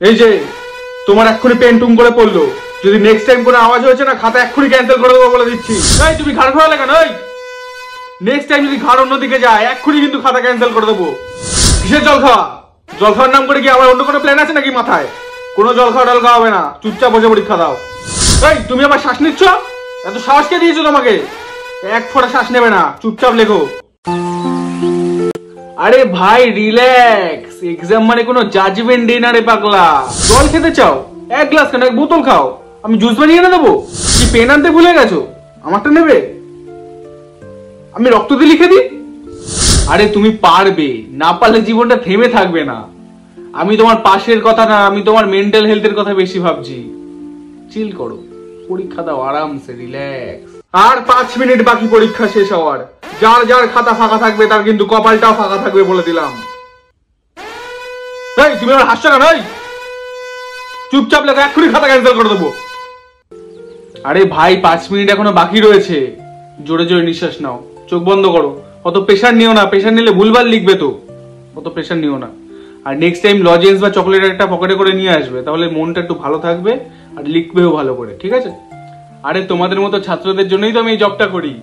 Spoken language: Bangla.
এই যে তোমার এক্ষুনি পেন টুম করে পড়লো, যদি নেক্সট টাইম কোনো আওয়াজ হয়েছে না খাতা এক্ষুনি ক্যান্সেল করে দেবো বলে দিচ্ছি। এই তুমি ঘাড় ঘোরালে কেন? নেক্সট টাইম যদি ঘাড় অন্যদিকে যায় এক্ষুনি কিন্তু খাতা ক্যান্সেল করে দেবো। কিসের জল খাওয়া? জল খাওয়ার নাম করে কি আবার অন্য কোনো প্ল্যান আছে নাকি মাথায়? কোনো জল খাওয়া টল খাওয়া হবে না, চুপচাপ বসে পরীক্ষা দাও। এই তুমি আবার শ্বাস নিচ্ছ? এত সাহস কে দিয়েছো তোমাকে? এক ফোঁটা শ্বাস নেবে না, চুপচাপ লেখো। আরে ভাই রিল্যাক্স, এক্সাম মানে কোনো জাজমেন্ট ডে না রে পাগলা। জল খেতে চাও? এক গ্লাস কেন, এক বোতল খাও, আমি জুস বানিয়ে এনে দেবো। কি পেন আনতে ভুলে গেছো? আমারটা নেবে? আমি রক্ত দিয়ে লিখে দিই? আরে তুমি পারবে, না পারলে জীবনটা থেমে থাকবে না। আমি তোমার পাশের কথা না, আমি তোমার মেন্টাল হেলথের কথা বেশি ভাবছি। চিল করো, পরীক্ষা দাও আরামসে, রিল্যাক্স। আর 5 মিনিট বাকি পরীক্ষা শেষ হওয়ার। যার যার খাতা ফাঁকা থাকবে তার কিন্তু কপালটাও ফাঁকা থাকবে বলে দিলাম। এই তুমি আমার হাসছো কেন? চুপচাপ লেখো, এক্ষুনি খাতা ক্যান্সেল করে দেবো। আরে ভাই 5 মিনিট এখনো বাকি রয়েছে, জোরে জোরে নিঃশ্বাস নাও, চোখ বন্ধ করো। অত প্রেশার নিও না, প্রেশার নিলে ভুলভাল লিখবে তো, অত প্রেশার নিও না। আর নেক্সট টাইম লজেন্স বা চকলেট একটা পকেটে করে নিয়ে আসবে, তাহলে মনটা একটু ভালো থাকবে আর লিখবেও ভালো করে, ঠিক আছে? আরে তোমাদের মতো ছাত্রদের জন্যই তো আমি এই জবটা করি।